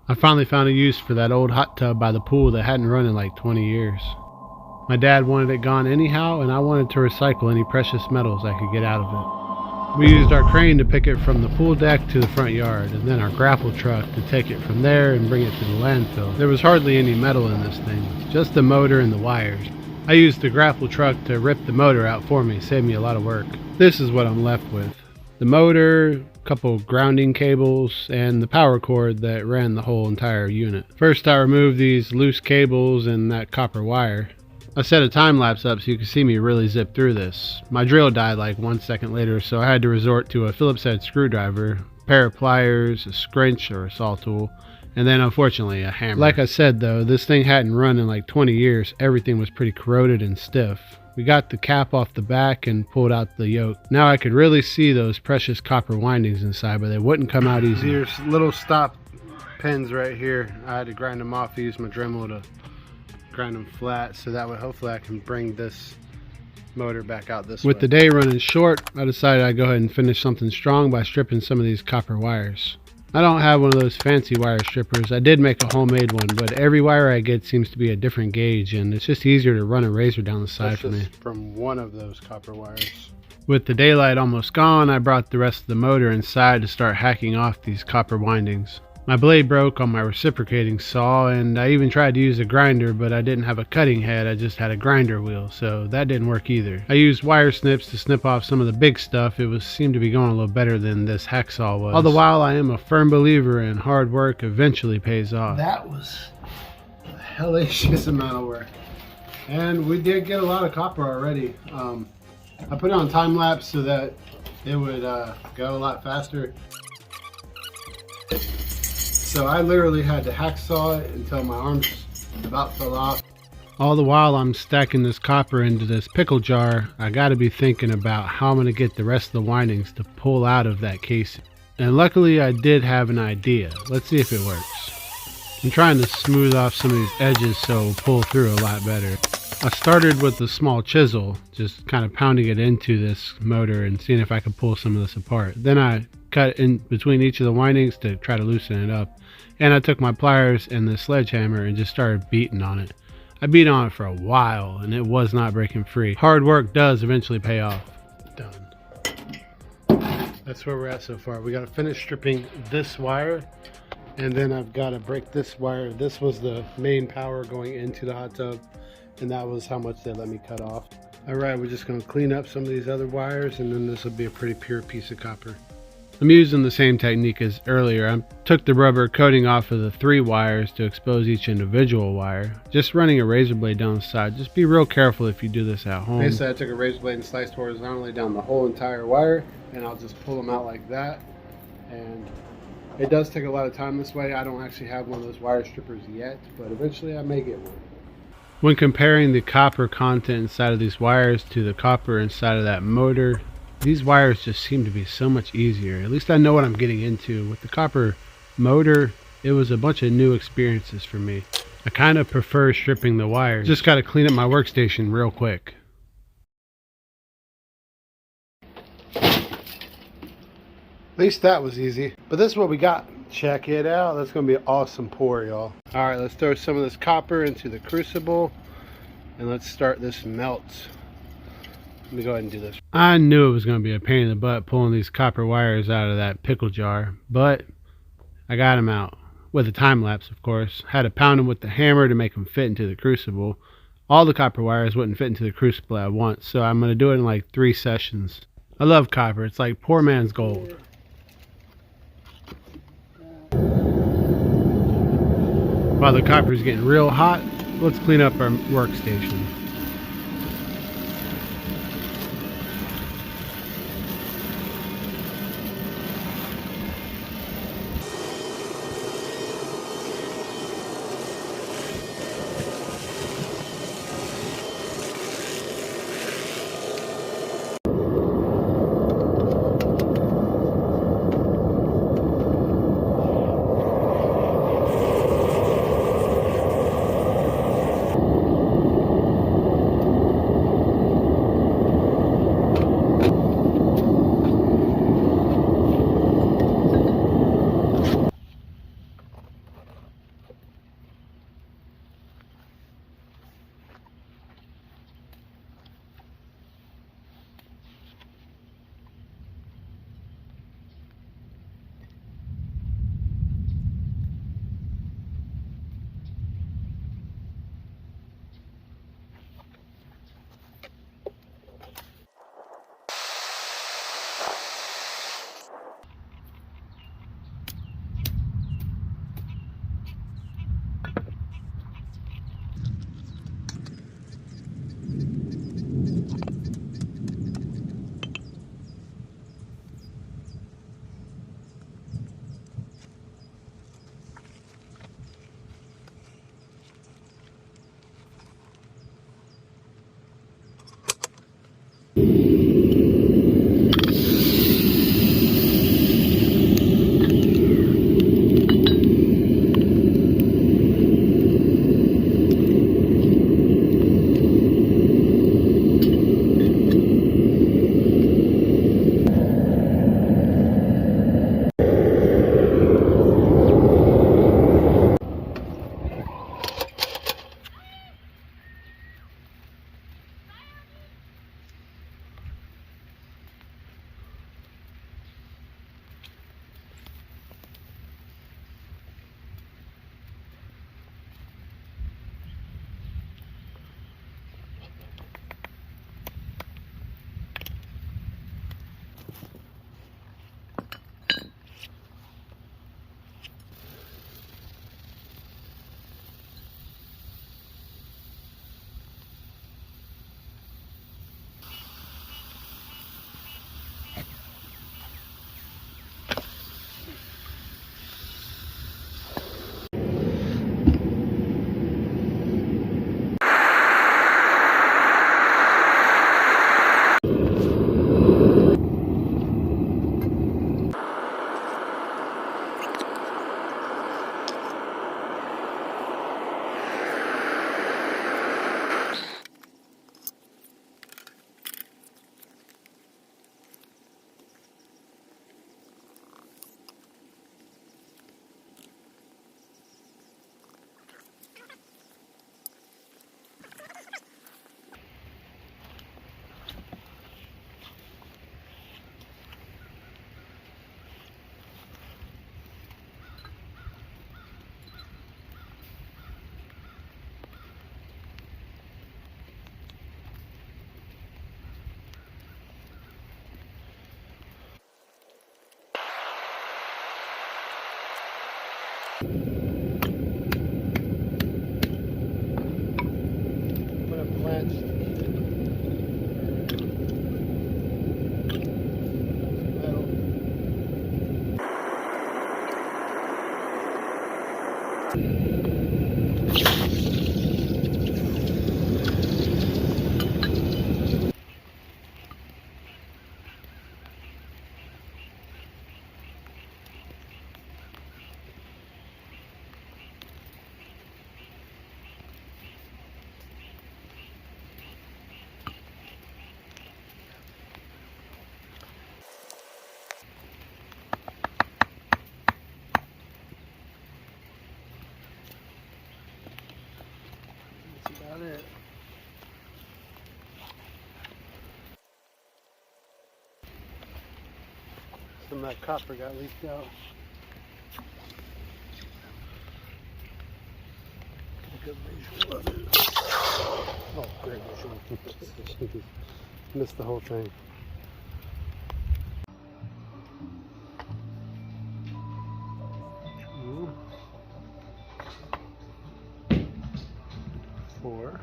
I finally found a use for that old hot tub by the pool that hadn't run in like 20 years. My dad wanted it gone anyhow, and I wanted to recycle any precious metals I could get out of it. We used our crane to pick it from the pool deck to the front yard, and then our grapple truck to take it from there and bring it to the landfill. There was hardly any metal in this thing, just the motor and the wires. I used the grapple truck to rip the motor out for me, saved me a lot of work. This is what I'm left with. The motor, a couple grounding cables, and the power cord that ran the whole entire unit. First I removed these loose cables and that copper wire. I set a time lapse up so you can see me really zip through this. My drill died like 1 second later, so I had to resort to a Phillips head screwdriver, a pair of pliers, a scrunch or a saw tool, and then unfortunately a hammer. Like I said though, this thing hadn't run in like 20 years. Everything was pretty corroded and stiff. We got the cap off the back and pulled out the yoke. Now I could really see those precious copper windings inside, but they wouldn't come out easy. There's little stop pins right here. I had to grind them off, use my Dremel to grind them flat, so that way hopefully I can bring this motor back out this way. With the day running short, I decided I'd go ahead and finish something strong by stripping some of these copper wires. I don't have one of those fancy wire strippers. I did make a homemade one, but every wire I get seems to be a different gauge, and it's just easier to run a razor down the side for me. From one of those copper wires. With the daylight almost gone, I brought the rest of the motor inside to start hacking off these copper windings. My blade broke on my reciprocating saw, and I even tried to use a grinder, but I didn't have a cutting head, I just had a grinder wheel, so that didn't work either. I used wire snips to snip off some of the big stuff. It seemed to be going a little better than this hacksaw was. All the while, I am a firm believer in hard work eventually pays off. That was a hellacious amount of work. And we did get a lot of copper already. I put it on time lapse so that it would go a lot faster. So I literally had to hacksaw it until my arms about fell off. All the while I'm stacking this copper into this pickle jar, I gotta be thinking about how I'm gonna get the rest of the windings to pull out of that casing. And luckily I did have an idea. Let's see if it works. I'm trying to smooth off some of these edges so it'll pull through a lot better. I started with a small chisel, just kind of pounding it into this motor and seeing if I could pull some of this apart. Then I cut in between each of the windings to try to loosen it up. And I took my pliers and the sledgehammer and just started beating on it. I beat on it for a while and it was not breaking free. Hard work does eventually pay off. Done. That's where we're at so far. We got to finish stripping this wire, and then I've got to break this wire. This was the main power going into the hot tub, and that was how much they let me cut off. All right, we're just going to clean up some of these other wires, and then this will be a pretty pure piece of copper. I'm using the same technique as earlier. I took the rubber coating off of the 3 wires to expose each individual wire. Just running a razor blade down the side. Just be real careful if you do this at home. Basically I took a razor blade and sliced horizontally down the whole entire wire, and I'll just pull them out like that. And it does take a lot of time this way. I don't actually have one of those wire strippers yet, but eventually I may get one. When comparing the copper content inside of these wires to the copper inside of that motor, these wires just seem to be so much easier. At least I know what I'm getting into. With the copper motor, it was a bunch of new experiences for me. I kind of prefer stripping the wires. Just got to clean up my workstation real quick. At least that was easy. But this is what we got. Check it out. That's going to be an awesome pour, y'all. Alright, let's throw some of this copper into the crucible, and let's start this melt. Let me go ahead and do this. I knew it was going to be a pain in the butt pulling these copper wires out of that pickle jar, but I got them out. With a time lapse, of course. Had to pound them with the hammer to make them fit into the crucible. All the copper wires wouldn't fit into the crucible at once, so I'm going to do it in like 3 sessions. I love copper. It's like poor man's gold. While the copper is getting real hot, let's clean up our workstation. That's about it. Some of that copper got leaked out. Good visual of it. Oh, great visual. Missed the whole thing. Two, 4.